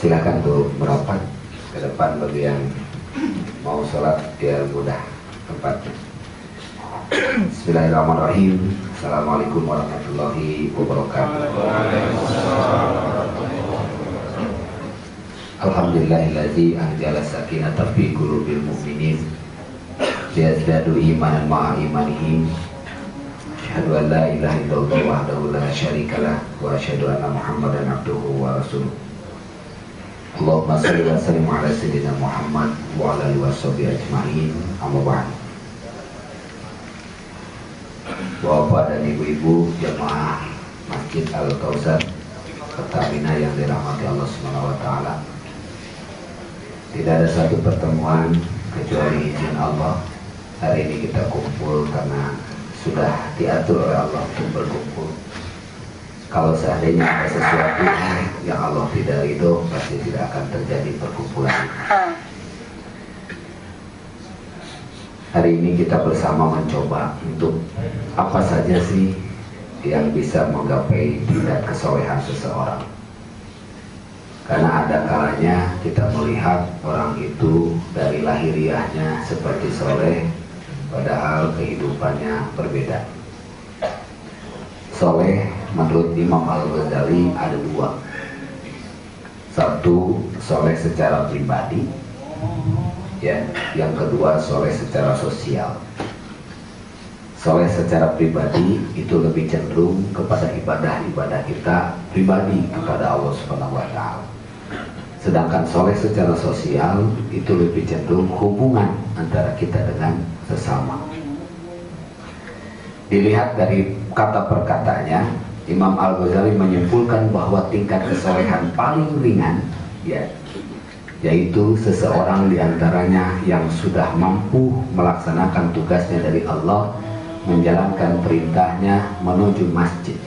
Silakan untuk merapat ke depan bagi yang mau sholat biar mudah tempatnya. Bismillahirrahmanirrahim. Assalamualaikum warahmatullahi wabarakatuh. Alhamdulillahillazi anzala sakinata fi qulubil mu'minin liyazdadu imanan ma'a imanihim. Asyhadu an la ilaha illallah wahdahu la syarikalah wa asyhadu anna Muhammadan abduhu wa rasuluh. Allahumma shalli wa sallim ala sayyidina Muhammad wa ala alihi washabihi ajma'in. Amma ba'd. Bapak dan ibu-ibu jamaah Masjid Al-Kautsar Pertamina yang dirahmati Allah Subhanahu wa taala. Tidak ada satu pertemuan kecuali izin Allah. Hari ini kita kumpul karena sudah diatur oleh Allah untuk berkumpul. Kalau seandainya ada sesuatu yang Allah tidak ridho, pasti tidak akan terjadi perkumpulan. Hari ini kita bersama mencoba untuk apa saja sih yang bisa menggapai tingkat kesolehan seseorang. Karena ada kalanya kita melihat orang itu dari lahiriahnya seperti soleh, padahal kehidupannya berbeda. Soleh menurut Imam Al-Ghazali ada dua. Satu, soleh secara pribadi, ya. Yang kedua, soleh secara sosial. Soleh secara pribadi itu lebih cenderung kepada ibadah-ibadah kita pribadi kepada Allah Subhanahu wa taala. Sedangkan soleh secara sosial itu lebih cenderung hubungan antara kita dengan sesama. Dilihat dari kata perkataannya, Imam Al-Ghazali menyimpulkan bahwa tingkat kesolehan paling ringan, ya, yaitu seseorang diantaranya yang sudah mampu melaksanakan tugasnya dari Allah, menjalankan perintahnya menuju masjid.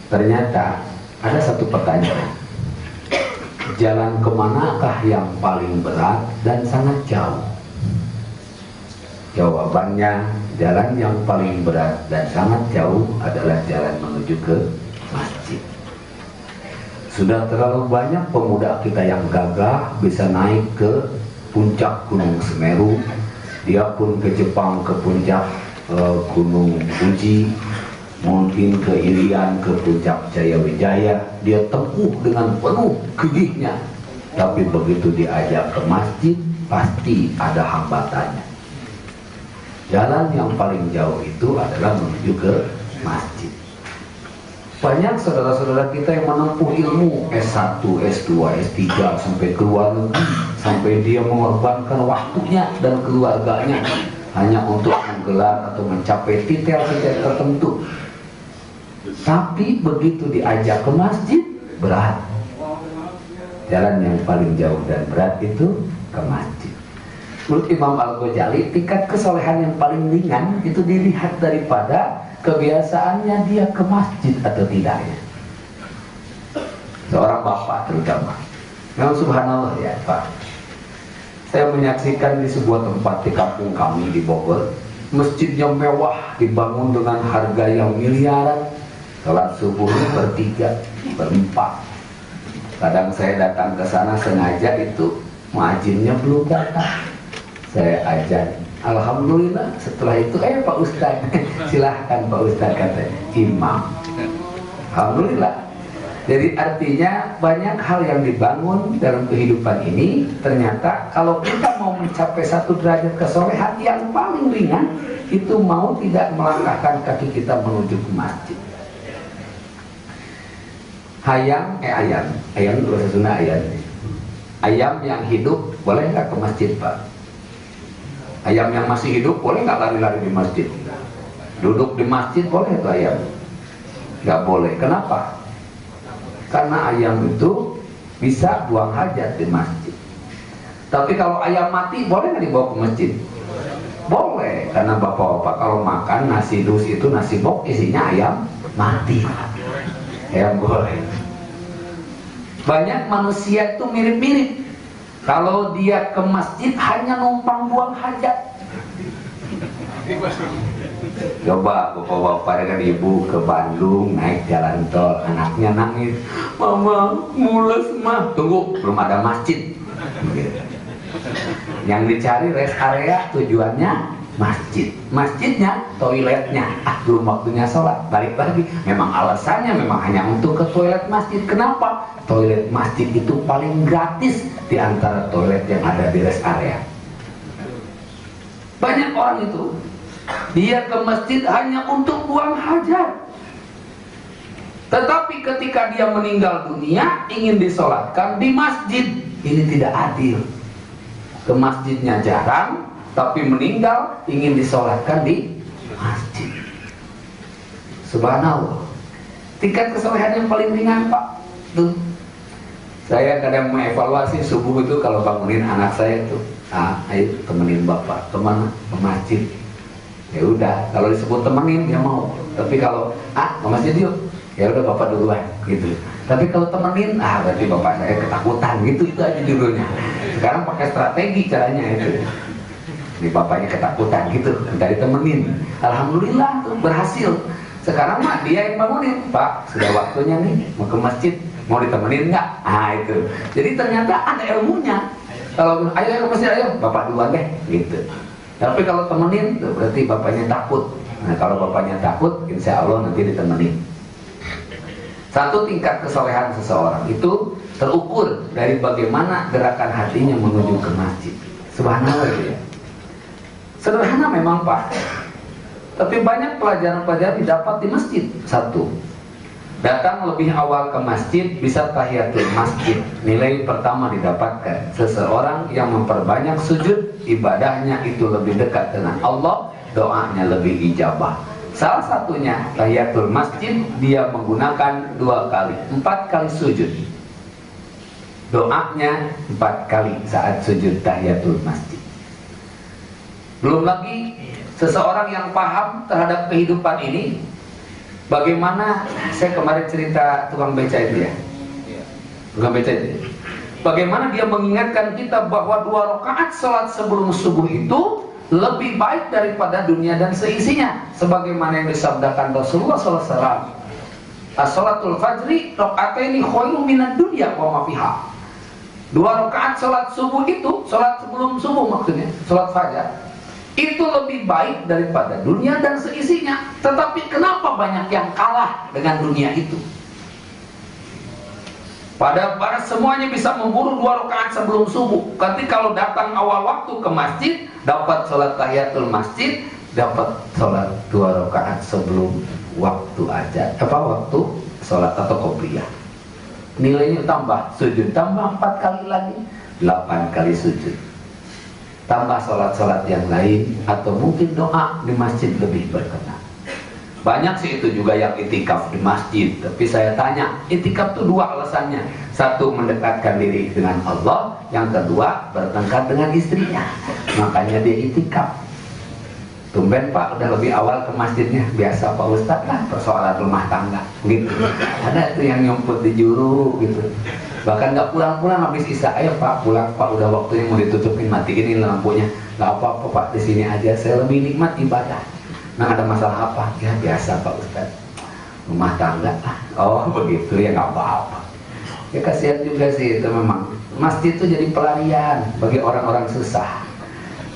Ternyata ada satu pertanyaan, jalan kemanakah yang paling berat dan sangat jauh? Jawabannya, jalan yang paling berat dan sangat jauh adalah jalan menuju ke masjid. Sudah terlalu banyak pemuda kita yang gagah bisa naik ke puncak Gunung Semeru. Dia pun ke Jepang, ke puncak Gunung Fuji, mungkin ke Irian, ke puncak Jayawijaya. Dia tempuh dengan penuh gigihnya. Tapi begitu diajak ke masjid, pasti ada hambatannya. Jalan yang paling jauh itu adalah menuju ke masjid. Banyak saudara-saudara kita yang menempuh ilmu S1, S2, S3 sampai ke luar negeri, sampai dia mengorbankan waktunya dan keluarganya hanya untuk menggelar atau mencapai titel tertentu. Tapi begitu diajak ke masjid, berat. Jalan yang paling jauh dan berat itu ke masjid. Menurut Imam Al-Ghazali, tingkat kesolehan yang paling ringan itu dilihat daripada kebiasaannya dia ke masjid atau tidaknya. Seorang bapak terutama, memang subhanallah ya Pak, saya menyaksikan di sebuah tempat di kampung kami di Bogor, masjidnya mewah, dibangun dengan harga yang miliaran. Salat subuhnya bertiga, berempat. Kadang saya datang ke sana sengaja itu muadzinnya belum datang. Saya ajak, alhamdulillah. Setelah itu, Pak Ustaz, silahkan Pak Ustaz, kata imam. Alhamdulillah. Jadi artinya banyak hal yang dibangun dalam kehidupan ini. Ternyata kalau kita mau mencapai satu derajat kesolehan yang paling ringan, itu mau tidak melangkahkan kaki kita menuju ke masjid. Ayam bahasa Sunda ayam. Ayam yang hidup boleh nggak ke masjid Pak? Ayam yang masih hidup boleh nggak lari-lari di masjid? Duduk di masjid boleh itu ayam? Nggak boleh. Kenapa? Karena ayam itu bisa buang hajat di masjid. Tapi kalau ayam mati boleh nggak dibawa ke masjid? Boleh. Karena bapak-bapak kalau makan nasi dus itu nasi bok isinya ayam mati. Ayam boleh. Banyak manusia itu mirip-mirip. Kalau dia ke masjid hanya numpang buang hajat. Coba bapak-bapak dengan ibu ke Bandung naik jalan tol, anaknya nangis, mama mules mah, tunggu belum ada masjid. Yang dicari rest area tujuannya masjid, masjidnya toiletnya, belum waktunya sholat, balik lagi. Memang alasannya memang hanya untuk ke toilet masjid. Kenapa? Toilet masjid itu paling gratis di antara toilet yang ada di rest area. Banyak orang itu dia ke masjid hanya untuk buang hajat, tetapi ketika dia meninggal dunia ingin disolatkan di masjid. Ini tidak adil. Ke masjidnya jarang, tapi meninggal ingin disolatkan di masjid. Subhanallah. Tingkat kesolehan yang paling ringan, Pak. Tuh. Saya kadang mengevaluasi subuh itu kalau bangunin anak saya tuh, ayo temenin bapak kemana? Ke masjid. Ya udah, kalau disebut temenin dia mau. Tapi kalau ke masjid yuk, ya udah bapak duluan gitu. Tapi kalau temenin, berarti bapak saya ketakutan gitu, itu aja judulnya. Sekarang pakai strategi caranya itu. Ini bapaknya ketakutan gitu, minta ditemenin. Alhamdulillah tuh berhasil. Sekarang mah dia yang bangunin, Pak sudah waktunya nih mau ke masjid, mau ditemenin nggak? Itu. Jadi ternyata ada ilmunya. Kalau ayo ke masjid, ayo bapak duluan deh gitu. Tapi kalau temenin tuh berarti bapaknya takut. Nah kalau bapaknya takut, insya Allah nanti ditemenin. Satu, tingkat kesolehan seseorang itu terukur dari bagaimana gerakan hatinya menuju ke masjid. Subhanallah ya. Sederhana memang Pak, tapi banyak pelajaran-pelajaran didapat di masjid. Satu, datang lebih awal ke masjid bisa tahiyatul masjid. Nilai pertama didapatkan, seseorang yang memperbanyak sujud, ibadahnya itu lebih dekat dengan Allah, doanya lebih ijabah. Salah satunya tahiyatul masjid, dia menggunakan 2 kali, 4 kali sujud. Doanya 4 kali saat sujud tahiyatul masjid. Belum lagi seseorang yang paham terhadap kehidupan ini. Bagaimana saya kemarin cerita tukang beca itu ya, tukang beca itu. Bagaimana dia mengingatkan kita bahwa 2 rakaat sholat sebelum subuh itu lebih baik daripada dunia dan seisinya, sebagaimana yang disabdakan Rasulullah SAW. As-sholatul fajri rakaataini khairum minad dunya wa ma fiha. 2 rakaat sholat subuh itu, sholat sebelum subuh maksudnya, sholat fajar, itu lebih baik daripada dunia dan seisinya. Tetapi kenapa banyak yang kalah dengan dunia itu? Pada semuanya bisa memburu 2 rakaat sebelum subuh. Tapi kalau datang awal waktu ke masjid, dapat sholat tahiyatul masjid, dapat sholat 2 rakaat sebelum waktu aja. Waktu sholat atau qobliyah. Nilainya tambah, sujud tambah 4 kali lagi, 8 kali sujud. Tambah sholat-sholat yang lain, atau mungkin doa di masjid lebih berkenan. Banyak sih itu juga yang itikaf di masjid. Tapi saya tanya, itikaf itu 2 alasannya. Satu, mendekatkan diri dengan Allah. Yang kedua, bertengkar dengan istrinya. Makanya dia itikaf. Tumben Pak udah lebih awal ke masjidnya. Biasa Pak Ustadz lah persoalan rumah tangga gitu. Ada tuh yang nyumput di juru gitu. Bahkan gak pulang-pulang habis isya. Ayo Pak pulang Pak, udah waktunya mau ditutupin, matiin ini lampunya. Gak apa-apa Pak, di sini aja saya lebih nikmat ibadah. Nah ada masalah apa? Ya biasa Pak Ustadz, rumah tangga. Oh begitu ya, nggak apa-apa. Ya kasihan juga sih itu memang. Masjid itu jadi pelarian bagi orang-orang susah.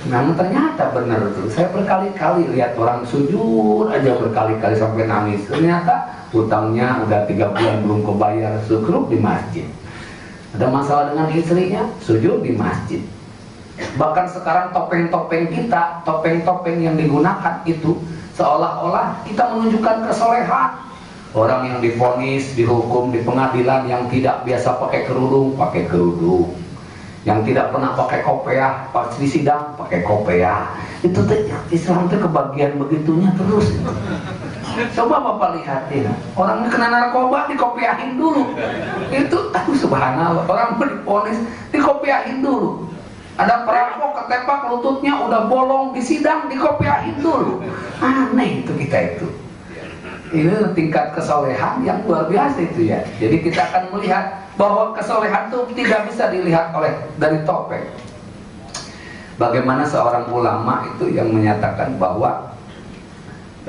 Namun ternyata benar tuh. Saya berkali-kali lihat orang sujud aja berkali-kali sampai nangis. Ternyata hutangnya udah 3 bulan belum kebayar, syukur di masjid. Ada masalah dengan istrinya, sujud di masjid. Bahkan sekarang topeng-topeng kita, topeng-topeng yang digunakan itu seolah-olah kita menunjukkan kesolehan. Orang yang divonis, dihukum di pengadilan yang tidak biasa pakai kerudung, pakai kerudung. Yang tidak pernah pakai kopiah, pas di sidang pakai kopiah. Itu tuh Islam tuh kebagian begitunya terus. Coba Bapak lihatin, orang kena narkoba dikopiahin dulu. Itu subhanallah, orang divonis dikopiahin dulu. Ada perampok ketepak lututnya udah bolong di sidang dikopiahin dulu. Aneh itu kita itu. Ini tingkat kesolehan yang luar biasa itu ya. Jadi kita akan melihat bahwa kesolehan itu tidak bisa dilihat dari topeng. Bagaimana seorang ulama itu yang menyatakan bahwa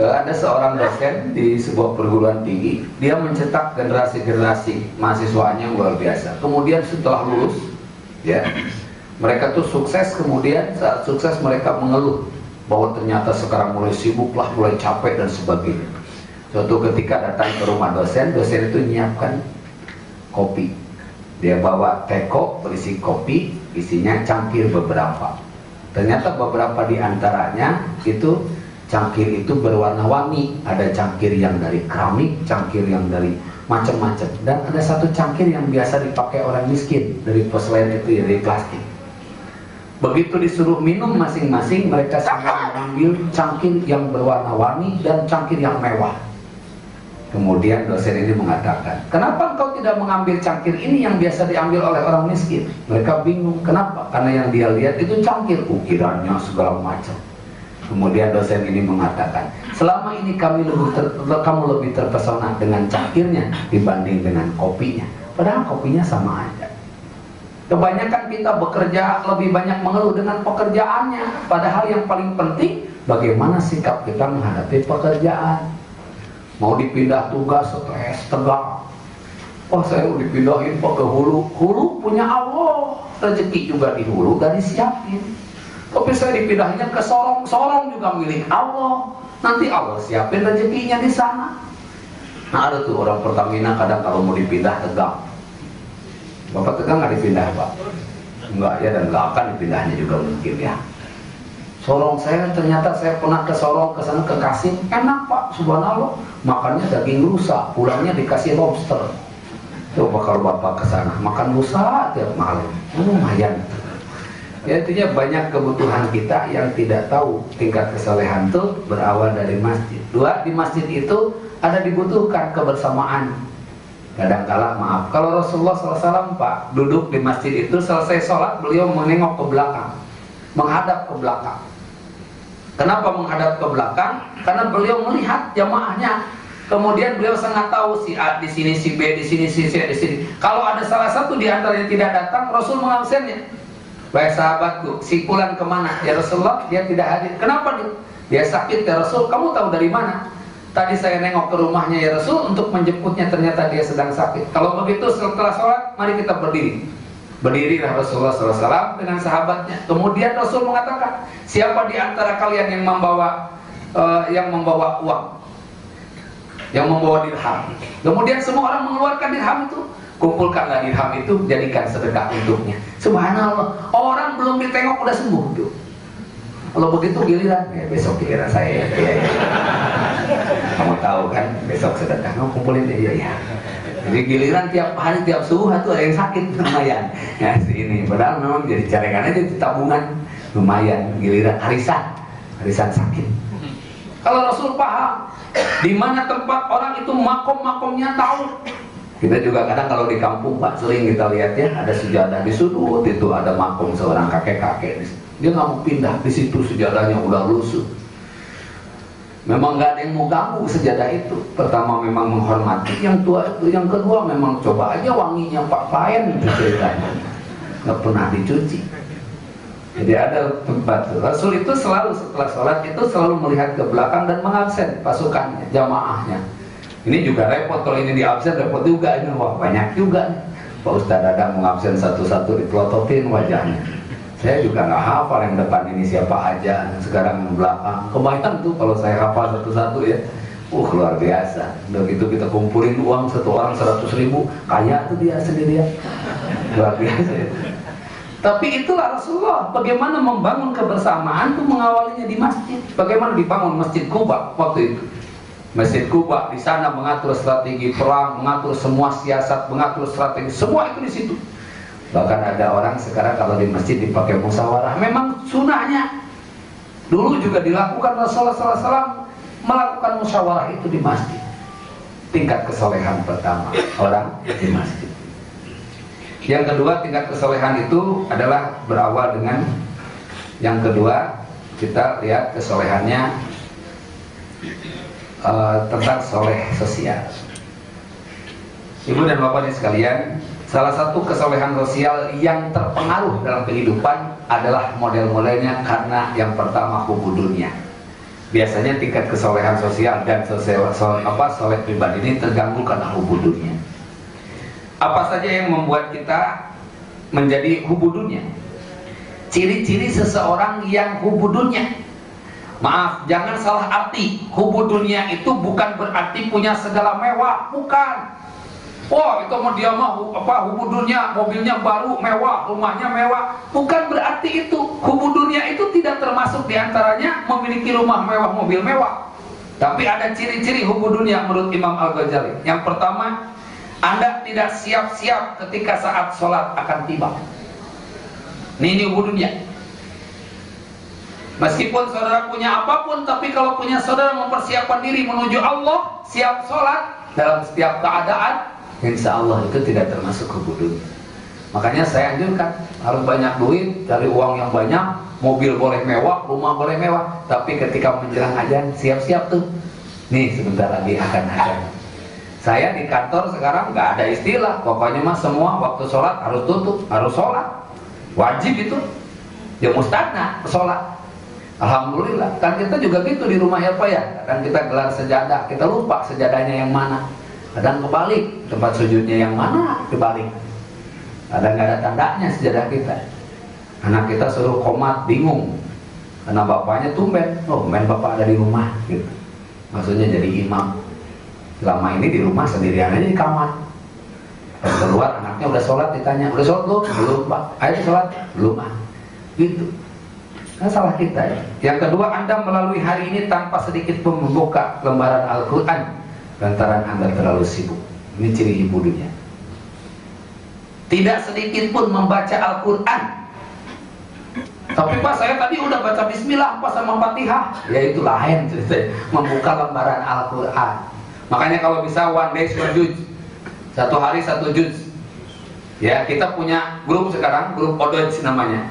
Ada seorang dosen di sebuah perguruan tinggi, dia mencetak generasi-generasi mahasiswanya yang luar biasa. Kemudian setelah lulus, ya, mereka tuh sukses. Kemudian saat sukses mereka mengeluh bahwa ternyata sekarang mulai sibuk lah, mulai capek dan sebagainya. Suatu ketika datang ke rumah dosen, dosen itu menyiapkan kopi. Dia bawa teko berisi kopi, isinya cangkir beberapa. Ternyata beberapa di antaranya itu cangkir itu berwarna-warni. Ada cangkir yang dari keramik, cangkir yang dari macam-macam, dan ada satu cangkir yang biasa dipakai orang miskin, dari porselen itu ya, dari plastik. Begitu disuruh minum masing-masing, mereka semua mengambil cangkir yang berwarna-warni dan cangkir yang mewah. Kemudian dosen ini mengatakan, kenapa engkau tidak mengambil cangkir ini yang biasa diambil oleh orang miskin? Mereka bingung, kenapa? Karena yang dia lihat itu cangkir, ukirannya segala macam. Kemudian dosen ini mengatakan, selama ini kamu lebih terpesona dengan cangkirnya dibanding dengan kopinya. Padahal kopinya sama aja. Kebanyakan kita bekerja lebih banyak mengeluh dengan pekerjaannya. Padahal yang paling penting, bagaimana sikap kita menghadapi pekerjaan. Mau dipindah tugas, stres, tegang. Oh, saya mau dipindahin ke hulu. Hulu punya Allah. Rezeki juga di hulu dan disiapin. Tapi saya dipindahinnya ke Sorong. Sorong juga milik Allah. Nanti Allah siapin rezekinya di sana. Nah, ada tuh orang Pertamina kadang kalau mau dipindah tegang. Bapak tegang nggak dipindah, Pak? Enggak ya, dan nggak akan dipindahnya juga mungkin ya. Sorong saya, ternyata saya pernah ke Sorong, ke sana, ke Kasim, enak Pak, subhanallah, makannya daging rusa, pulangnya dikasih lobster. Coba kalau Bapak ke sana makan rusa tiap malam, lumayan. Ya, intinya banyak kebutuhan kita yang tidak tahu tingkat kesalehan itu berawal dari masjid. Dua, di masjid itu ada dibutuhkan kebersamaan. Kadangkala maaf, kalau Rasulullah SAW Pak duduk di masjid itu, selesai sholat beliau menengok ke belakang, menghadap ke belakang. Kenapa menghadap ke belakang? Karena beliau melihat jamaahnya. Kemudian beliau sangat tahu si A di sini, si B di sini, si C di sini. Kalau ada salah satu di antara yang tidak datang, Rasul mengabsennya. Baik sahabatku, si Fulan kemana? Ya Rasulullah, dia tidak hadir. Kenapa dia? Dia sakit ya Rasul. Kamu tahu dari mana? Tadi saya nengok ke rumahnya ya Rasul untuk menjemputnya, ternyata dia sedang sakit. Kalau begitu setelah sholat, mari kita berdiri. Berdirilah Rasulullah SAW dengan sahabatnya. Kemudian Rasul mengatakan, siapa di antara kalian yang membawa uang, yang membawa dirham? Kemudian semua orang mengeluarkan dirham itu. Kumpulkanlah dirham itu, jadikan sedekah untuknya. Subhanallah, orang belum ditengok udah sembuh tuh. Kalau begitu giliran, ya besok giliran saya. Ya. Kamu tahu kan, besok sedekah, kamu kumpulin ya. Jadi giliran tiap hari, tiap subuh tuh ada yang sakit, lumayan. Ya ini, padahal memang jadi cadangan aja di tabungan, lumayan. Giliran arisan sakit. Kalau Rasul paham, di mana tempat orang itu makom-makomnya tahu. Kita juga kadang kalau di kampung Pak sering kita lihat ya, ada sejadah di sudut itu ada makom seorang kakek-kakek. Dia nggak mau pindah, di situ sejadahnya udah lusuh. Memang nggak ada yang mau ganggu sejadah itu. Pertama memang menghormati yang tua itu, yang kedua memang coba aja wanginya Pak Payan itu ceritanya, nggak pernah dicuci. Jadi ada tempat Rasul itu selalu setelah sholat itu selalu melihat ke belakang dan mengabsen pasukannya, jamaahnya. Ini juga repot, kalau ini diabsen repot juga ini. Wah banyak juga nih. Pak Ustadz Dadang mengabsen satu-satu, dipelototin wajahnya. Saya juga nggak hafal yang depan ini siapa aja, sekarang yang belakang. Kebanyakan tuh kalau saya hafal satu-satu ya, luar biasa. Udah gitu kita kumpulin uang satu orang 100.000, kaya tuh dia sendirian, luar biasa ya. Tapi itulah Rasulullah, bagaimana membangun kebersamaan tuh mengawalinya di masjid. Bagaimana dibangun Masjid Quba waktu itu. Masjid Quba di sana mengatur strategi perang, mengatur semua siasat, mengatur strategi, semua itu di situ. Bahkan ada orang sekarang kalau di masjid dipakai musyawarah. Memang sunahnya. Dulu juga dilakukan Rasulullah SAW melakukan musyawarah itu di masjid. Tingkat kesolehan pertama orang di masjid. Yang kedua, tingkat kesolehan itu adalah berawal dengan yang kedua, kita lihat kesolehannya tentang soleh sosial. Ibu dan bapak sekalian, salah satu kesolehan sosial yang terpengaruh dalam kehidupan adalah model-modelnya karena yang pertama hubu dunia. Biasanya tingkat kesolehan sosial dan soleh pribadi ini terganggu karena hubbu dunia. Apa saja yang membuat kita menjadi hubbu dunia? Ciri-ciri seseorang yang hubbu dunia. Maaf, jangan salah arti. Hubbu dunia itu bukan berarti punya segala mewah, bukan. Oh, itu mau dia mah hubbu dunia, mobilnya baru, mewah, rumahnya mewah. Bukan berarti itu. Hubbu dunia itu tidak termasuk diantaranya memiliki rumah mewah, mobil mewah. Tapi ada ciri-ciri hubbu dunia menurut Imam Al-Ghazali. Yang pertama, Anda tidak siap-siap ketika saat sholat akan tiba. Ini hubbu dunia. Meskipun saudara punya apapun, tapi kalau punya saudara mempersiapkan diri menuju Allah, siap sholat dalam setiap keadaan, insya Allah itu tidak termasuk hubbu dunia. Makanya saya anjurkan harus banyak duit, cari uang yang banyak, mobil boleh mewah, rumah boleh mewah, tapi ketika menjelang azan siap-siap tuh. Nih sebentar lagi akan azan. Saya di kantor sekarang nggak ada istilah, pokoknya mah semua waktu sholat harus tutup, harus sholat, wajib itu. Ya mustahna sholat. Alhamdulillah, kan kita juga gitu di rumah ya Pak ya. Kadang kita gelar sejadah, kita lupa sejadahnya yang mana. Kadang kebalik, tempat sujudnya yang mana dibalik. Kadang nggak ada tandanya sejadah kita. Anak kita suruh qomat, bingung. Karena bapaknya tumben, oh main bapak ada di rumah gitu. Maksudnya jadi imam. Selama ini di rumah sendirian aja di kamar. Pas keluar anaknya udah sholat, ditanya, udah sholat belum? Belum Pak. Ayo sholat? Belum ah. Gitu. Nah, salah kita ya. Yang kedua, Anda melalui hari ini tanpa sedikit pun membuka lembaran Al-Quran lantaran Anda terlalu sibuk. Ini ciri hubbu dunia. Tidak sedikit pun membaca Al-Quran. Tapi Pak, saya tadi udah baca bismillah pas sama Fatihah. Ya itu lain ceritanya. Membuka lembaran Al-Quran. Makanya kalau bisa one day one juz. Satu hari satu juz. Ya, kita punya grup sekarang, grup Odoj namanya,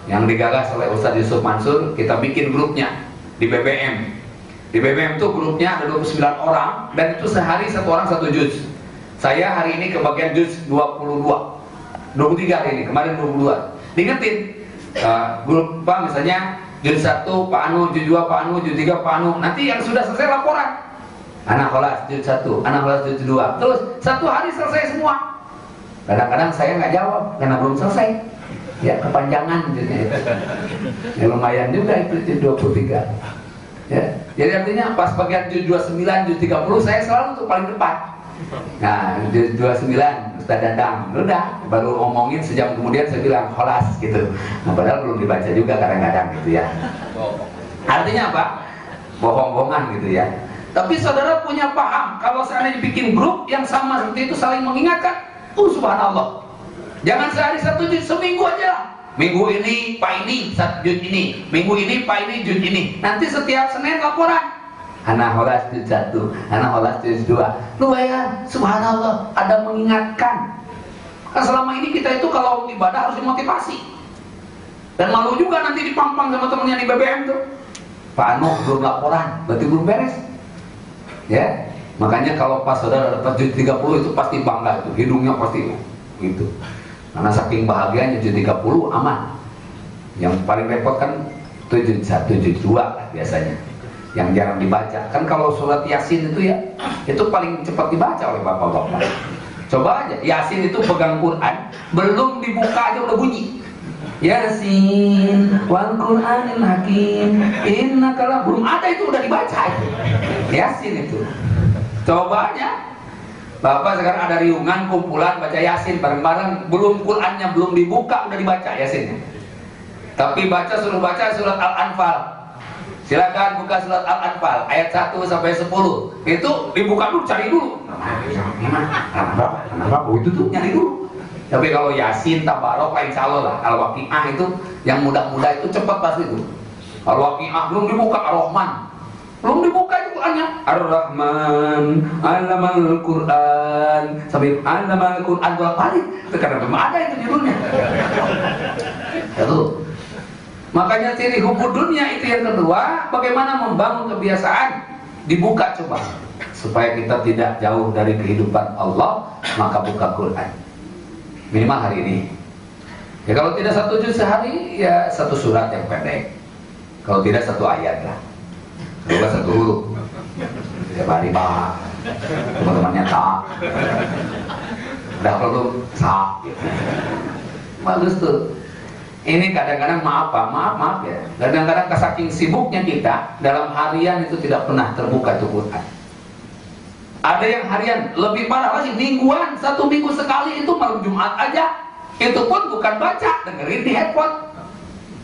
yang digagas oleh Ustadz Yusuf Mansur. Kita bikin grupnya di BBM. Di BBM itu grupnya ada 29 orang, dan itu sehari satu orang satu juz. Saya hari ini kebagian juz 22, 23 hari ini, kemarin 22. Diingetin grup Pak, misalnya juz 1 Pak Anu, juz 2 Pak Anu, juz 3 Pak Anu. Nanti yang sudah selesai laporan. Anak kelas juz 1, anak kelas juz 2. Terus satu hari selesai semua. Kadang-kadang saya nggak jawab karena belum selesai. Ya kepanjangan juznya itu. Ya lumayan juga itu juz 23. Ya, jadi artinya pas bagian juz 29, juz 30 saya selalu tuh paling depan. Nah, juz 29 Ustaz Dadang, udah baru ngomongin sejam kemudian saya bilang kholas gitu. Nah, padahal belum dibaca juga kadang-kadang gitu ya. Artinya apa? Bohong-bohongan gitu ya. Tapi saudara punya paham kalau seandainya bikin grup yang sama seperti itu saling mengingatkan, subhanallah. Jangan sehari satu juz, seminggu aja. Minggu ini Pak ini satu juz ini, minggu ini Pak ini juz ini. Nanti setiap Senin laporan. Anak holas juz 1, anak holas juz 2. Lumayan, subhanallah, ada mengingatkan. Kan selama ini kita itu kalau ibadah harus dimotivasi. Dan malu juga nanti dipampang sama temennya di BBM tuh. Pak Anu belum laporan, berarti belum beres. Ya, makanya kalau pas saudara dapat juz 30 itu pasti bangga itu, hidungnya pasti gitu. Karena saking bahagianya juz 30 aman. Yang paling repot kan juz 1, juz 2 biasanya, yang jarang dibaca. Kan kalau surat Yasin itu ya, itu paling cepat dibaca oleh bapak-bapak. Coba aja, Yasin itu pegang Quran, belum dibuka aja udah bunyi. Yasin wal Qur'anil Hakim innaka, belum ada itu udah dibaca itu. Yasin itu. Coba aja. Bapak sekarang ada riungan kumpulan baca Yasin bareng-bareng, belum Qur'annya belum dibuka udah dibaca Yasinnya. Tapi suruh baca surat Al-Anfal. Silakan buka surat Al-Anfal ayat 1 sampai 10. Itu dibuka dulu, cari dulu. Kenapa? Itu tuh nyari dulu. Tapi kalau Yasin, Tabarok, lain insya Allah lah. Al-Waqi'ah itu yang muda-muda itu cepat pasti itu. Al-Waqi'ah belum dibuka, Ar-Rahman belum dibuka itu Qur'annya. Ar-Rahman, Allamal Qur'an, sambil Allamal Qur'an bolak-balik. Karena belum ada itu judulnya. Itu. Makanya ciri hubbu dunia itu yang kedua, bagaimana membangun kebiasaan dibuka coba supaya kita tidak jauh dari kehidupan Allah, maka buka Quran. Minimal hari ini. Ya kalau tidak satu juz sehari, ya satu surat yang pendek. Kalau tidak satu ayat lah. Kalau satu huruf. Tiap hari bah, teman-temannya tak. Udah perlu sak. Bagus tuh. Ini kadang-kadang maaf ya. Kadang-kadang saking sibuknya kita dalam harian itu tidak pernah terbuka itu Quran. Ada yang harian, lebih parah lagi mingguan, 1 minggu sekali itu malam Jumat aja. Itu pun bukan baca, dengerin di headphone.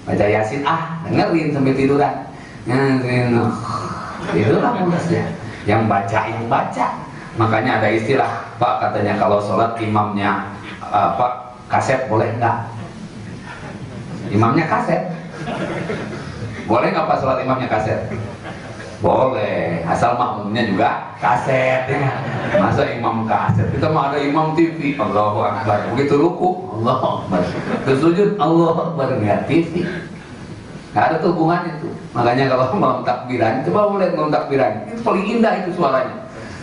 Baca Yasin dengerin sampai tiduran. Itulah mulusnya. Yang baca. Makanya ada istilah, Pak katanya kalau sholat imamnya kaset boleh enggak? Imamnya kaset. Boleh nggak Pak sholat imamnya kaset? Boleh, asal makmumnya juga kaset ya. Masa imam kaset? Kita mah ada imam TV, Allahu Akbar. Begitu ruku, Allahu Akbar. Terus sujud, Allahu Akbar. Nggak TV. Nggak ada tuh hubungannya tuh. Makanya kalau malam takbiran, coba boleh malam takbiran. Itu paling indah itu suaranya.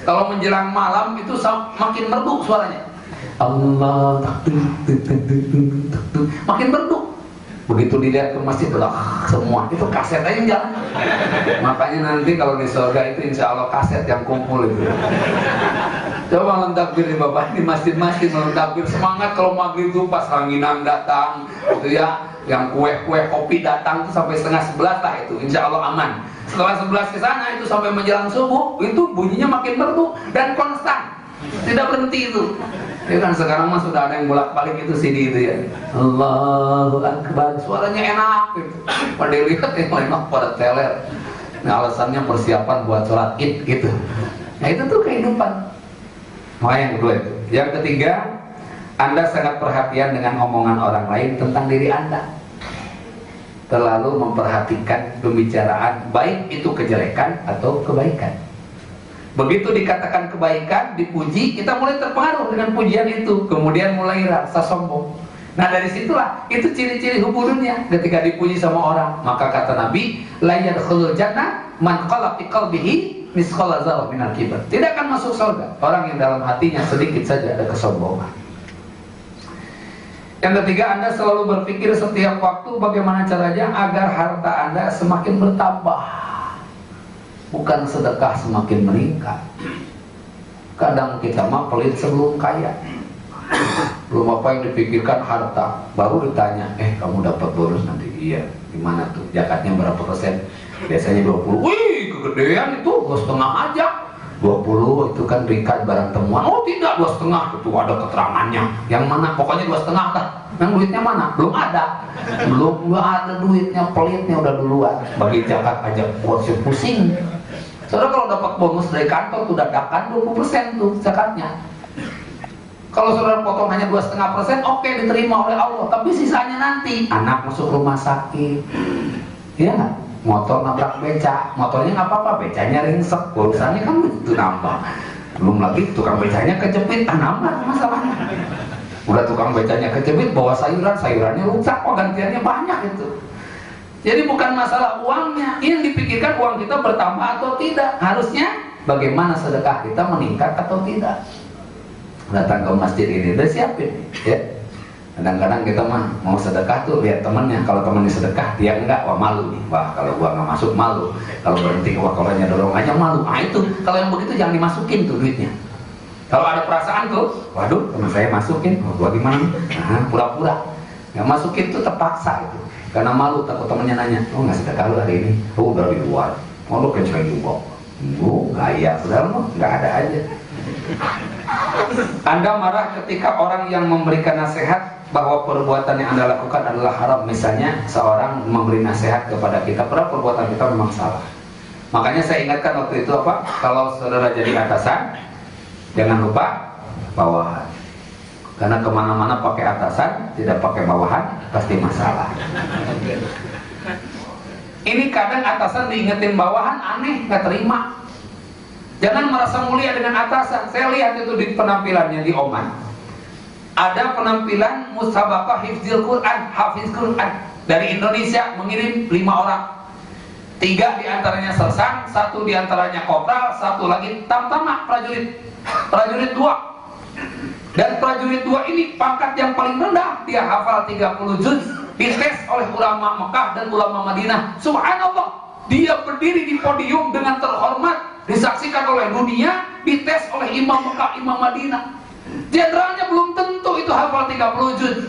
Kalau menjelang malam itu makin merdu suaranya. Allah takbir, makin merdu. Begitu dilihat ke masjid, semua itu kaset aja yang jalan. Makanya nanti kalau di surga itu insya Allah kaset yang kumpul itu. Coba malam takbir di Bapak di masjid-masjid malam takbir semangat. Kalau maghrib itu pas ranginan datang, itu ya, yang kue kopi datang itu sampai setengah 11 lah itu, insya Allah aman. Setelah 11 ke sana itu sampai menjelang subuh itu bunyinya makin merdu dan konstan, tidak berhenti itu. Ya kan sekarang mah sudah ada yang bolak-balik itu CD itu ya. Allahu Akbar, suaranya enak gitu. Pada lihat yang enak pada teler. Nah alasannya persiapan buat sholat Id gitu. Nah itu tuh kehidupan. Makanya yang kedua itu. Yang ketiga, Anda sangat perhatian dengan omongan orang lain tentang diri Anda. Terlalu memperhatikan pembicaraan, baik itu kejelekan atau kebaikan. Begitu dikatakan kebaikan, dipuji, kita mulai terpengaruh dengan pujian itu. Kemudian mulai rasa sombong. Nah dari situlah, itu ciri-ciri hubungannya. Ketika dipuji sama orang, maka kata Nabi, la yadkhulul jannah man qala fi qalbihi misqala dzarratin minal kibr. Tidak akan masuk surga orang yang dalam hatinya sedikit saja ada kesombongan. Yang ketiga, Anda selalu berpikir setiap waktu bagaimana caranya agar harta Anda semakin bertambah, bukan sedekah semakin meningkat. Kadang kita mah pelit sebelum kaya. Belum apa yang dipikirkan harta, baru ditanya, kamu dapat bonus nanti? Iya, gimana tuh? Zakatnya berapa persen? Biasanya 20. Wih, kegedean itu, 2,5 aja. 20 itu kan berikat barang temuan. Oh tidak, 2,5 itu ada keterangannya. Yang mana? Pokoknya 2,5 lah. Yang duitnya mana? Belum ada. Belum ada duitnya, pelitnya udah duluan. Bagi zakat aja pusing. Saudara kalau dapat bonus dari kantor tuh dadakan 20% tuh zakatnya. Kalau saudara potong hanya 2,5%, oke, diterima oleh Allah. Tapi sisanya nanti anak masuk rumah sakit, ya nggak? Motor nabrak beca, motornya nggak apa-apa, becanya ringsek, urusannya kan itu nambah. Belum lagi tukang becanya kejepit, nambah masalahnya. Udah tukang becanya kejepit, bawa sayurannya rusak, gantiannya banyak itu. Jadi bukan masalah uangnya, yang dipikirkan uang kita bertambah atau tidak. Harusnya bagaimana sedekah kita meningkat atau tidak. Datang ke masjid ini udah siapin ya. Kadang-kadang kita mah mau sedekah tuh lihat temennya, kalau temennya sedekah dia enggak, wah malu nih, wah kalau gua nggak masuk malu, kalau berhenti wah kalau dorong aja malu. Nah itu kalau yang begitu jangan dimasukin tuh duitnya. Kalau ada perasaan tuh, waduh teman saya masukin, gua gimana? Nah pura-pura nggak masukin tuh terpaksa itu, karena malu takut temennya nanya, oh nggak sedekah lu hari ini? Oh udah di luar, oh lu kenceng juga, gaya, saudara mah nggak ada aja. Anda marah ketika orang yang memberikan nasihat bahwa perbuatan yang Anda lakukan adalah haram. Misalnya seorang memberi nasihat kepada kita, padahal perbuatan kita memang salah. Makanya saya ingatkan waktu itu apa? Kalau saudara jadi atasan, jangan lupa bawahan. Karena kemana-mana pakai atasan, tidak pakai bawahan, pasti masalah. Ini kadang atasan diingetin bawahan, aneh, nggak terima. Jangan merasa mulia dengan atasan. Saya lihat itu di penampilannya di Oman. Ada penampilan musabaqah hifzil Quran, hafiz Quran dari Indonesia mengirim 5 orang. 3 diantaranya sersan, 1 diantaranya kopral, 1 lagi tamtama prajurit 2. Dan prajurit 2 ini pangkat yang paling rendah, dia hafal 30 juz, dites oleh ulama Mekah dan ulama Madinah. Subhanallah, dia berdiri di podium dengan terhormat, disaksikan oleh dunia, dites oleh imam Mekah, imam Madinah. Jenderalnya belum tentu itu hafal 30 juz.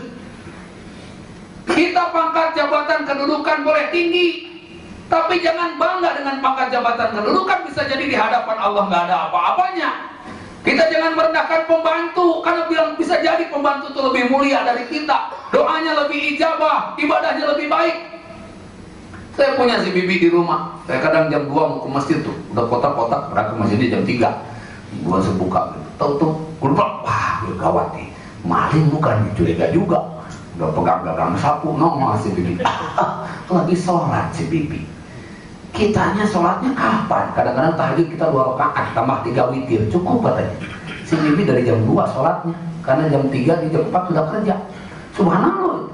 Kita pangkat jabatan kedudukan boleh tinggi, tapi jangan bangga dengan pangkat jabatan kedudukan, bisa jadi di hadapan Allah nggak ada apa-apanya. Kita jangan merendahkan pembantu, karena bilang bisa jadi pembantu itu lebih mulia dari kita, doanya lebih ijabah, ibadahnya lebih baik. Saya punya si bibi di rumah, saya kadang jam 2 mau ke masjid tuh, udah kotak-kotak, berangkat masjidnya jam 3, gua sebuka, tahu wah gawat nih, maling bukan, curiga juga. Udah pegang-pegang sapu, nongol si bibi. Lagi sholat si bibi. Kitanya sholatnya kapan? Kadang-kadang tahajud kita 2 rakaat, tambah 3 witir, cukup katanya. Si bibi dari jam 2 sholatnya, karena jam 3 di jam 4 sudah kerja. Subhanallah.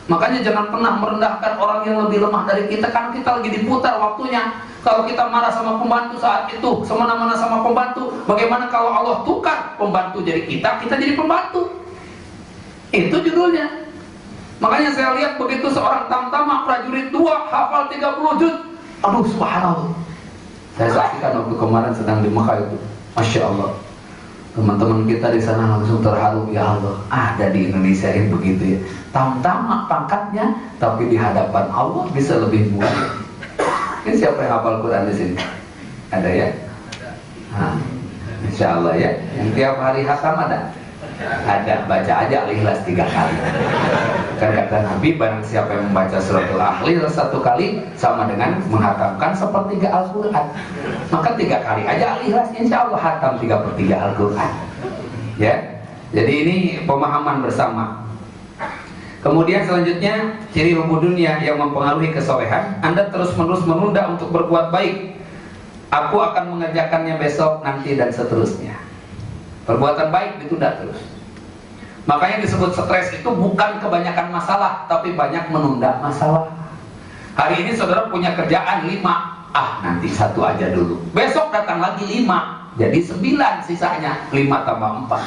Makanya jangan pernah merendahkan orang yang lebih lemah dari kita, kan kita lagi diputar waktunya. Kalau kita marah sama pembantu saat itu, semena-mena sama pembantu, bagaimana kalau Allah tukar pembantu jadi kita jadi pembantu? Itu judulnya. Makanya saya lihat begitu seorang tamtama prajurit 2 hafal 30 juz. Aduh, subhanallah. Saya saksikan waktu kemarin sedang di Mekah itu. Masya Allah. Teman-teman kita di sana langsung terharu, ya Allah, ada di Indonesia yang begitu ya. Tamtama pangkatnya, tapi di hadapan Allah bisa lebih mulia. Ini siapa yang hafal Quran di sini? Ada ya? Nah, insya Allah ya. Yang tiap hari hatam ada? Ada, baca aja Al-Ikhlas 3 kali. Kan kata Nabi, barang siapa yang membaca surat Al-Ikhlas 1 kali sama dengan menghatamkan sepertiga Al-Quran. Maka 3 kali aja Al-Ikhlas, insya Allah hatam 3/3 Al-Quran. Ya, jadi ini pemahaman bersama. Kemudian selanjutnya, ciri hubbu dunia yang mempengaruhi kesolehan. Anda terus-menerus menunda untuk berbuat baik. Aku akan mengerjakannya besok, nanti, dan seterusnya. Perbuatan baik ditunda terus. Makanya disebut stres itu bukan kebanyakan masalah, tapi banyak menunda masalah. Hari ini saudara punya kerjaan 5, nanti 1 aja dulu. Besok datang lagi 5, jadi 9 sisanya, 5 tambah 4.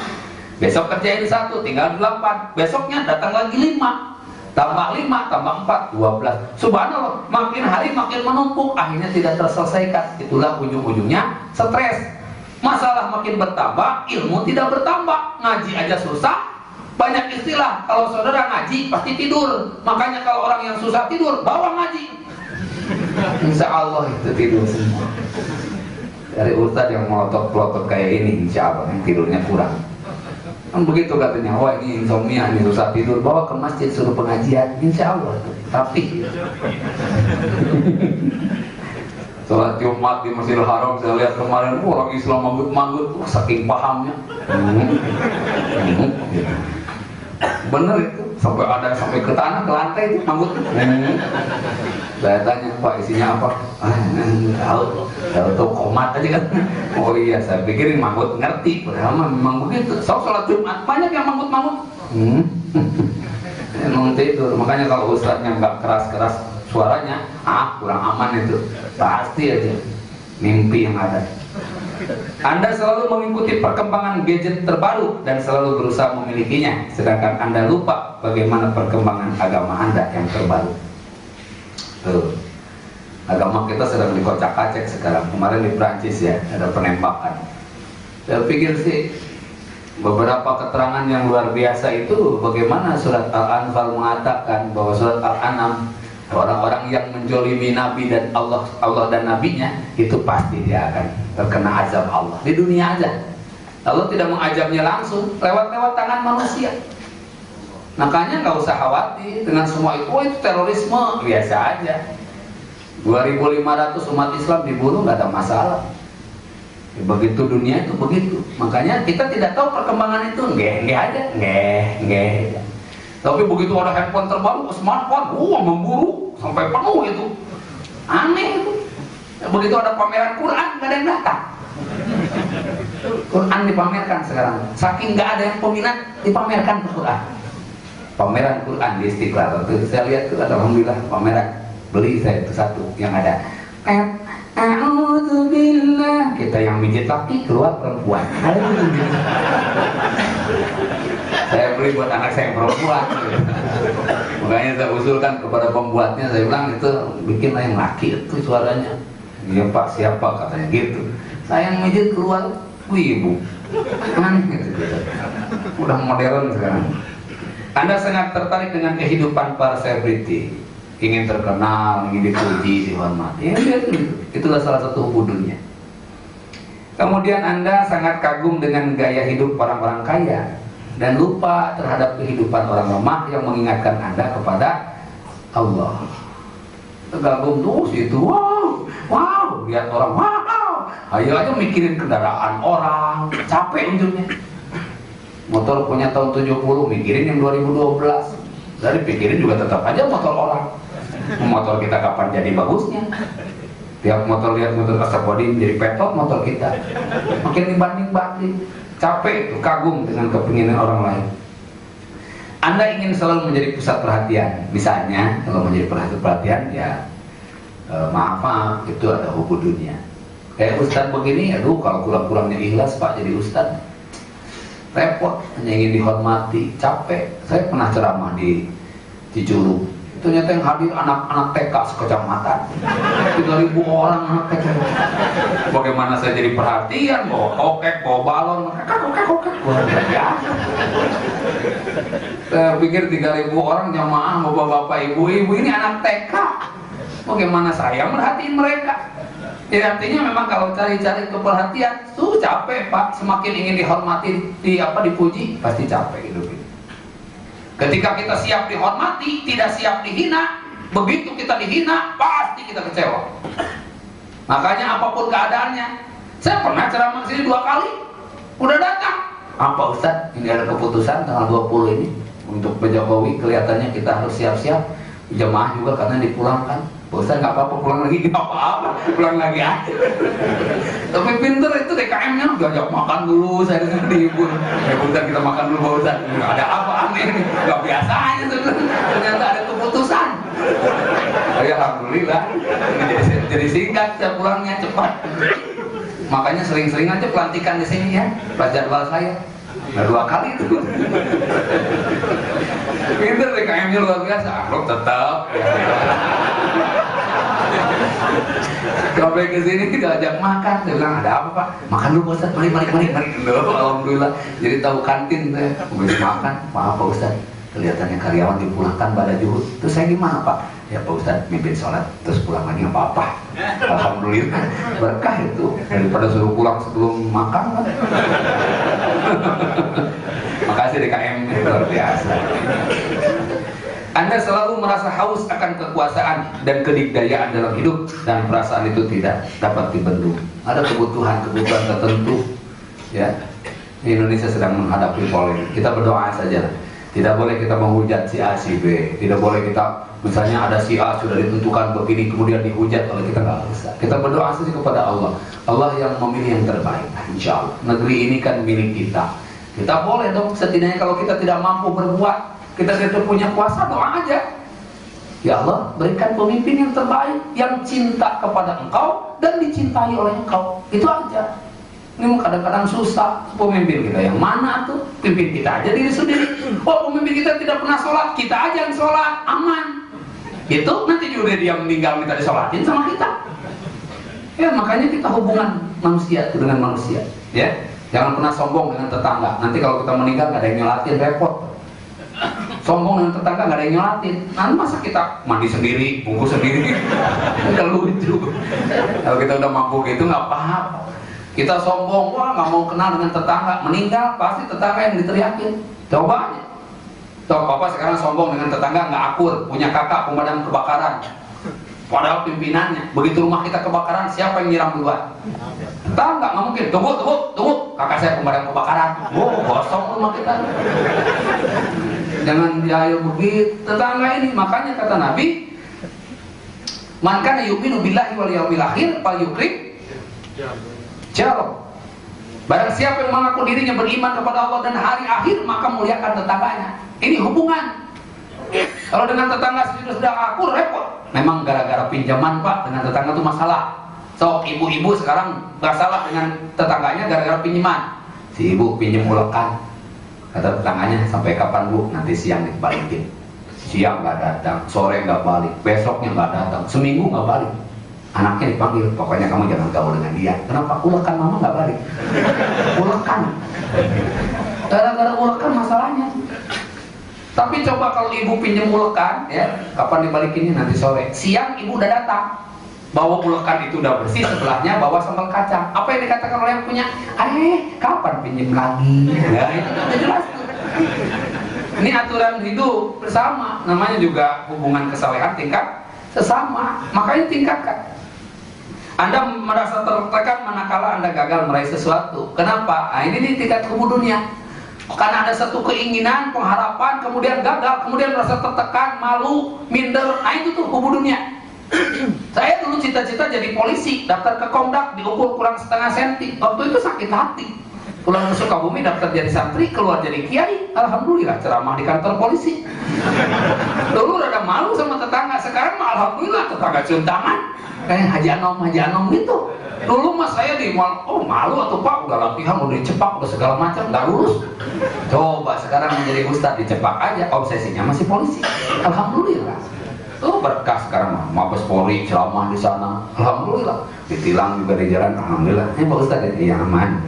Besok kerjain 1, tinggal 8. Besoknya datang lagi 5, tambah 5 tambah 4, 12. Subhanallah, makin hari makin menumpuk, akhirnya tidak terselesaikan. Itulah ujung-ujungnya stres. Masalah makin bertambah, ilmu tidak bertambah. Ngaji aja susah, banyak istilah. Kalau saudara ngaji pasti tidur. Makanya kalau orang yang susah tidur, bawa ngaji. Insya Allah itu tidur semua. Dari ustadz yang melotot-pelotot kayak ini, insya Allah yang tidurnya kurang. Kan begitu katanya, wah ini insomnia, ini susah tidur, bawa ke masjid suruh pengajian, insya Allah. Tapi sholat Jumat di Masjidil Haram, saya lihat kemarin, orang Islam manggut-manggut, saking pahamnya. Bener itu, sampai ada sampai ke tanah, ke lantai itu manggut. Saya tanya, Pak isinya apa? Tahu komat aja kan. Oh iya, saya pikirin manggut ngerti, padahal memang begitu. Sholat Jumat banyak yang manggut-manggut. Emang tidur, makanya kalau ustadznya nggak keras-keras suaranya, kurang aman itu, pasti aja mimpi yang ada. Anda selalu mengikuti perkembangan gadget terbaru dan selalu berusaha memilikinya, sedangkan Anda lupa bagaimana perkembangan agama Anda yang terbaru. Tuh, agama kita sedang dikocak-kacek sekarang. Kemarin di Prancis ya, ada penembakan. Saya pikir sih beberapa keterangan yang luar biasa itu, bagaimana surat Al-Anfal mengatakan bahwa surat Al-An'am, orang-orang yang menjolimi Nabi dan Allah dan Nabinya itu pasti dia akan terkena azab Allah di dunia aja. Allah tidak mengazabnya langsung, lewat tangan manusia. Makanya nggak usah khawatir dengan semua itu. Itu terorisme biasa aja. 2.500 umat Islam dibunuh nggak ada masalah. Begitu dunia itu begitu. Makanya kita tidak tahu perkembangan itu, nggak aja. Tapi begitu ada handphone terbaru, smartphone, memburu sampai penuh itu. Aneh itu. Begitu ada pameran Quran, nggak ada yang datang. Quran dipamerkan sekarang. Saking nggak ada yang peminat, dipamerkan ke Quran. Pameran Quran di Istiqlal. Waktu saya lihat itu, alhamdulillah pameran. Beli saya itu 1 yang ada. A'udzubillah. Kita yang mijit laki, keluar perempuan. Saya beli buat anak saya yang perempuan. Makanya saya usulkan kepada pembuatnya, saya bilang itu bikinlah yang laki itu suaranya. Iya Pak, siapa katanya gitu. Saya yang mijit keluar, ibu. Aneh gitu. Udah modern sekarang. Anda sangat tertarik dengan kehidupan para selebriti, ingin terkenal, ingin dipuji, dihormati. Ya, itulah salah satu hubungannya. Kemudian Anda sangat kagum dengan gaya hidup orang-orang kaya dan lupa terhadap kehidupan orang lemah yang mengingatkan Anda kepada Allah. Kagum terus itu, wow, lihat orang, wow, ayo aja mikirin kendaraan orang, capek ujungnya. Motor punya tahun 70, mikirin yang 2012. Dari pikirin juga tetap aja motor orang. Motor kita kapan jadi bagusnya? Tiap motor lihat motor Asapodin jadi petot motor kita. Makin dibanding-banding. Capek itu, kagum dengan kepinginan orang lain. Anda ingin selalu menjadi pusat perhatian. Misalnya, kalau menjadi pusat perhatian, ya maaf, itu ada hubungannya. Kayak Ustadz begini, aduh kalau kurang-kurangnya ikhlas Pak jadi Ustadz. Repot, hanya ingin dihormati, capek. Saya pernah ceramah di Cicurug. Ternyata yang hadir anak-anak TK sekecamatan. 3.000 orang anak TK. Bagaimana saya jadi perhatian, bawa kokek, bawa balon, kokek. Saya pikir 3.000 orang jamaah, bapak-bapak, ibu-ibu, ini anak TK. Bagaimana saya merhatiin mereka? Ya artinya memang kalau cari-cari keperhatian, capek Pak. Semakin ingin dihormati, dipuji, pasti capek hidup ini. Ketika kita siap dihormati, tidak siap dihina, begitu kita dihina, pasti kita kecewa. Makanya apapun keadaannya, saya pernah ceramah sini 2 kali, udah datang. Apa Ustadz? Ini ada keputusan tanggal 20 ini untuk Pak Jokowi, kelihatannya kita harus siap-siap. Jemaah juga karena dipulangkan. Ustaz nggak apa-apa pulang lagi, nggak apa-apa pulang lagi aja. Tapi pinter itu DKM-nya diajak makan dulu, saya dengar dihibur. Ya Ustaz kita makan dulu Pak Ustaz. Ada apa aneh? Nggak biasa aja tuh. Ternyata ada keputusan. Ya alhamdulillah. Jadi singkat saya pulangnya cepat. Makanya sering-sering aja pelantikan di sini ya. Pas jadwal saya. Nah 2 kali itu. Pinter DKM-nya luar biasa. Lo tetap. Sampai ke sini kita ajak makan, saya bilang ada apa Pak? Makan dulu Pak Ustadz, mari. Alhamdulillah, jadi tahu kantin saya, habis makan, maaf Pak Ustadz, kelihatannya karyawan dipulangkan pada juhud. Terus saya gimana Pak? Ya Pak Ustadz mimpin sholat, terus pulang lagi nggak apa-apa. Alhamdulillah, berkah itu daripada suruh pulang sebelum makan kan. Makasih DKM, luar biasa. Anda selalu merasa haus akan kekuasaan dan kedikdayaan dalam hidup, dan perasaan itu tidak dapat dibendung. Ada kebutuhan tertentu, ya. Indonesia sedang menghadapi polemik. Kita berdoa saja. Tidak boleh kita menghujat si A, si B. Tidak boleh kita, misalnya ada si A sudah ditentukan begini, kemudian dihujat oleh kita, nggak bisa. Kita berdoa saja kepada Allah. Allah yang memilih yang terbaik. Insya Allah. Negeri ini kan milik kita. Kita boleh dong, setidaknya kalau kita tidak mampu berbuat, kita tidak punya kuasa, doa aja. Ya Allah, berikan pemimpin yang terbaik, yang cinta kepada Engkau dan dicintai oleh Engkau. Itu aja. Ini kadang-kadang susah. Pemimpin kita yang mana tuh? Pimpin kita aja diri sendiri. Oh, pemimpin kita tidak pernah sholat, kita aja yang sholat, aman. Itu nanti juga dia meninggal minta disolatin sama kita. Ya makanya kita hubungan manusia dengan manusia. Ya, jangan pernah sombong dengan tetangga. Nanti kalau kita meninggal nggak ada yang nyolatin, repot. Sombong dengan tetangga nggak ada yang nyolatin. Nanti masa kita mandi sendiri, bungkus sendiri, nggak lucu. Kalau kita udah mampu gitu nggak paham. Kita sombong, wah nggak mau kenal dengan tetangga, meninggal pasti tetangga yang diteriakin. Coba aja. Coba Bapak sekarang sombong dengan tetangga, nggak akur, punya kakak pemadam kebakaran. Padahal pimpinannya, begitu rumah kita kebakaran, siapa yang nyiram duluan? Tetangga, nggak mungkin. Tunggu, kakak saya pemadam kebakaran. Kosong rumah kita. Jangan jahil begitu tetangga ini. Makanya kata Nabi, man kana yu'minu billahi wal yawmil akhir falyukrim jarah. Barang siapa yang mengaku dirinya beriman kepada Allah dan hari akhir, maka muliakan tetangganya. Ini hubungan. Kalau dengan tetangga sudah akur, repot. Memang gara-gara pinjaman Pak, dengan tetangga itu masalah. So, ibu-ibu sekarang masalah dengan tetangganya gara-gara pinjaman. Si ibu pinjam ulekan, Kata tetangganya, sampai kapan Bu? Nanti siang dibalikin. Siang nggak datang, sore nggak balik, besoknya nggak datang, seminggu nggak balik. Anaknya dipanggil, pokoknya kamu jangan gaul dengan dia. Kenapa? Ulekan mama nggak balik. Ulekan. Gara-gara ulekan masalahnya. Tapi coba kalau ibu pinjam ulekan, ya, kapan dibalikinnya? Nanti sore. Siang ibu udah datang. Bawa ulekan itu udah bersih, sebelahnya bawa sambal kacang. Apa yang dikatakan oleh yang punya? Kapan pinjam lagi? Ya, itu udah jelas. Ini aturan hidup bersama. Namanya juga hubungan kesalehan tingkat sesama. Makanya tingkatkan. Anda merasa tertekan manakala Anda gagal meraih sesuatu. Kenapa? Nah, ini tingkat kubu dunia. Karena ada satu keinginan, pengharapan, kemudian gagal, kemudian merasa tertekan, malu, minder. Nah, itu tuh kubu dunia. Saya dulu cita-cita jadi polisi, daftar ke Komdak, diukur kurang setengah senti. Waktu itu sakit hati. Pulang ke Sukabumi, daftar jadi santri, keluar jadi kiai. Alhamdulillah, ceramah di kantor polisi. Dulu rada malu sama tetangga, sekarang mah alhamdulillah tetangga cium tangan. Kayak Haji Anom gitu. Dulu mas saya di mal, oh malu atau Pak, udah latihan, udah dicepak, udah segala macam, nggak lulus. Coba sekarang menjadi ustadz, dicepak aja, obsesinya masih polisi. Alhamdulillah. Berkah sekarang Mabes Polri ceramah di sana, alhamdulillah. Ditilang juga di jalan, alhamdulillah. Pak Ustadz ya aman.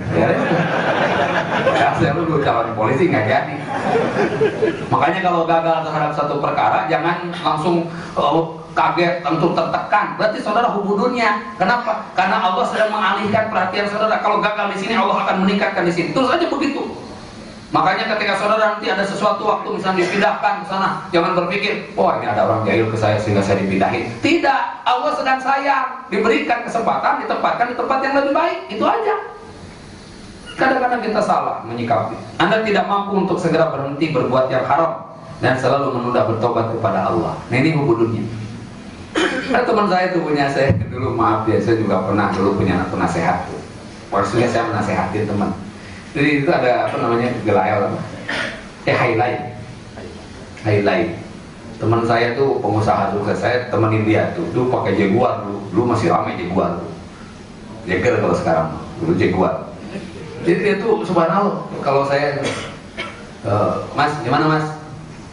Ya, saya dulu calon polisi nggak jadi. Makanya kalau gagal terhadap satu perkara, jangan langsung kaget, langsung tertekan. Berarti saudara hubungannya. Kenapa? Karena Allah sedang mengalihkan perhatian saudara. Kalau gagal di sini, Allah akan meningkatkan di sini. Terus aja begitu. Makanya ketika saudara nanti ada sesuatu waktu misalnya dipindahkan ke sana, jangan berpikir, wah ini ada orang jahil ke saya sehingga saya dipindahin. Tidak, Allah sedang sayang, diberikan kesempatan, ditempatkan di tempat yang lebih baik, itu aja. Kadang-kadang kita salah menyikapi. Anda tidak mampu untuk segera berhenti berbuat yang haram dan selalu menunda bertobat kepada Allah. Nah, ini hubungannya. Nah, teman saya tuh punya, saya dulu maaf ya, saya juga pernah dulu punya anak penasehat tuh. Maksudnya saya menasehatin teman. Jadi itu ada apa namanya, gelael apa? Highlight. Teman saya tuh pengusaha sukses, saya temenin dia tuh. Dulu pakai Jaguar dulu masih ramai Jaguar. Jagger kalau sekarang, dulu Jaguar. Jadi dia tuh subhanallah, kalau saya Mas, gimana Mas?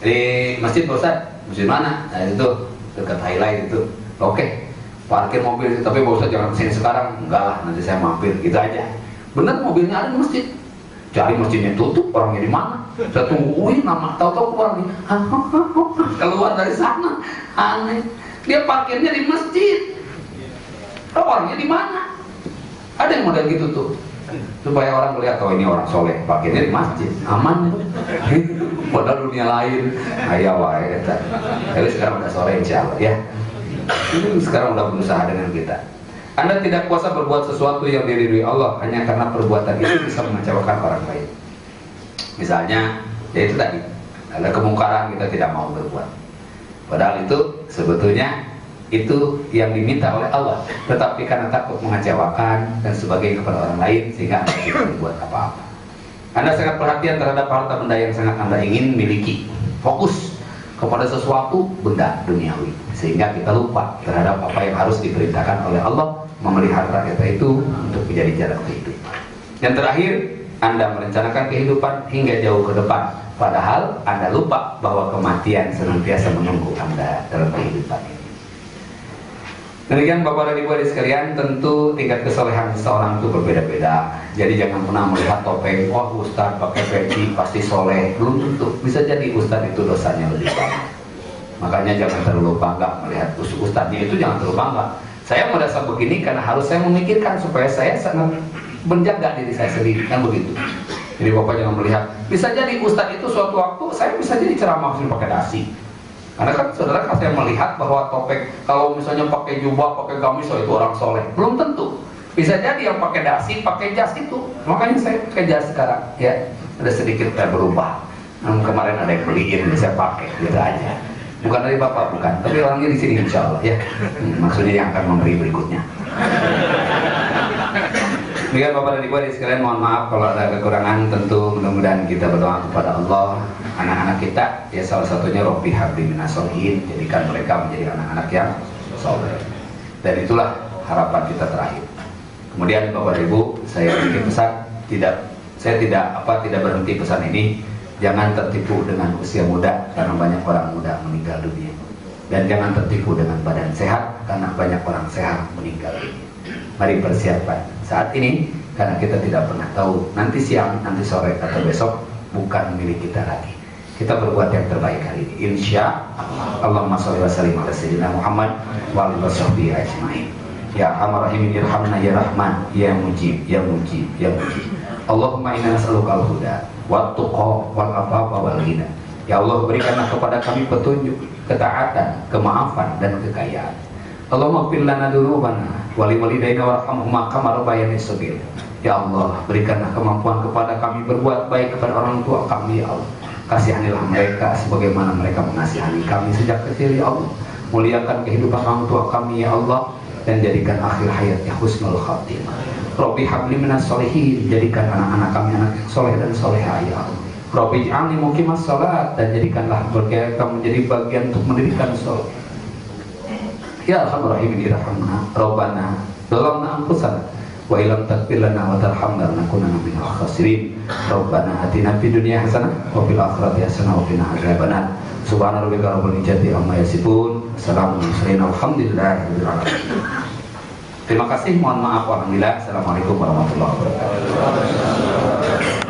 Di masjid Pak Ustadz, masjid mana? Nah itu dekat Highlight itu. Oke, parkir mobil, tapi Pak Ustadz jangan kesini sekarang. Enggak lah, nanti saya mampir, gitu aja. Bener mobilnya ada di masjid. Cari masjidnya tutup, orangnya di mana? Saya tungguin lama, tahu-tahu keluar nih. Keluar dari sana, aneh. Dia parkirnya di masjid. Orangnya di mana? Ada yang model gitu tuh, supaya orang melihat, oh ini orang soleh, parkirnya di masjid, aman. Padahal dunia lain, ayah wae. Jadi sekarang udah sore insya Allah ya. Ini sekarang udah berusaha dengan kita. Anda tidak kuasa berbuat sesuatu yang diridhoi Allah hanya karena perbuatan itu bisa mengecewakan orang lain. Misalnya, ya itu tadi, ada kemungkaran kita tidak mau berbuat. Padahal itu sebetulnya itu yang diminta oleh Allah, tetapi karena takut mengecewakan dan sebagainya kepada orang lain sehingga Anda tidak berbuat apa-apa. Anda sangat perhatian terhadap harta benda yang sangat Anda ingin miliki. Fokus kepada sesuatu benda duniawi sehingga kita lupa terhadap apa yang harus diperintahkan oleh Allah, memelihara harta itu untuk menjadi jalan kehidupan. Yang terakhir, Anda merencanakan kehidupan hingga jauh ke depan, padahal Anda lupa bahwa kematian senantiasa menunggu Anda dalam kehidupan ini. Demikian Bapak dan Ibu adik sekalian, tentu tingkat kesolehan seseorang itu berbeda-beda. Jadi jangan pernah melihat topeng, oh Ustadz pakai peci pasti soleh. Belum tentu, bisa jadi Ustadz itu dosanya lebih banyak. Makanya jangan terlalu bangga melihat Ustadznya itu, jangan terlalu bangga. Saya merasa begini karena harus saya memikirkan supaya saya sangat menjaga diri saya sendiri, kan begitu. Jadi Bapak jangan melihat, bisa jadi Ustadz itu suatu waktu saya bisa jadi ceramah pakai dasi. Karena kan saudara, kalau saya melihat bahwa topeng, kalau misalnya pakai jubah, pakai gamis, oh itu orang soleh. Belum tentu. Bisa jadi yang pakai dasi, pakai jas itu. Makanya saya pakai jas sekarang, ya. Ada sedikit berubah. Kemarin ada yang beliin, saya pakai, gitu aja. Bukan dari Bapak, bukan. Tapi orangnya di sini insya Allah, ya. Maksudnya yang akan memberi berikutnya. Demikian Bapak dan Ibu adik sekalian, mohon maaf kalau ada kekurangan. Tentu mudah-mudahan kita berdoa kepada Allah, anak-anak kita, ya salah satunya Robbi habli minas sholihin, jadikan mereka menjadi anak-anak yang soleh. Dan itulah harapan kita terakhir. Kemudian Bapak dan Ibu, saya bikin pesan, saya tidak berhenti pesan ini Jangan tertipu dengan usia muda, karena banyak orang muda meninggal dunia. Dan jangan tertipu dengan badan sehat, karena banyak orang sehat meninggal dunia. Mari persiapkan saat ini, karena kita tidak pernah tahu nanti siang, nanti sore, atau besok bukan milik kita lagi. Kita berbuat yang terbaik hari ini, insya Allah. Allahumma sholli wa sallim ala sayyidina Muhammad wa alihi washabbihi ajmain. Ya Arhamar Rahimin, irhamna ya Rahman, ya Mujib, ya Mujib, ya Mujib. Allahumma inna nas'aluka al-huda wat tuqa wal afafa wal ghina. Ya Allah, berikanlah kepada kami petunjuk, ketaatan, kemaafan, dan kekayaan. Allahumma ighfir lana dzunubana wa li walidayna warhamhuma kama rabbayani shaghira. Ya Allah, berikanlah kemampuan kepada kami berbuat baik kepada orang tua kami, ya Allah. Kasihanilah mereka sebagaimana mereka mengasihani kami sejak kecil, ya Allah. Muliakan kehidupan orang tua kami, ya Allah, dan jadikan akhir hayatnya husnul khatimah. Rabbi habli minas sholihin, jadikan anak-anak kami anak yang soleh dan soleha, ya Allah. Rabbi ij'alni muqimas shalat, dan jadikanlah mereka menjadi bagian untuk mendirikan sholat. Ya Arhamar Rahimin, irhamna Rabbana zalamna anfusana wa illam taghfir lana wa tarhamna lanakunanna minal khasirin. Rabbana atina fid dunya hasanah wa fil akhirati hasanah wa qina adzabannar. Subhana rabbika rabbil izzati amma yasifun. Assalamu alaikum warahmatullahi wabarakatuh. Terima kasih, mohon maaf, alhamdulillah. Assalamualaikum warahmatullahi wabarakatuh.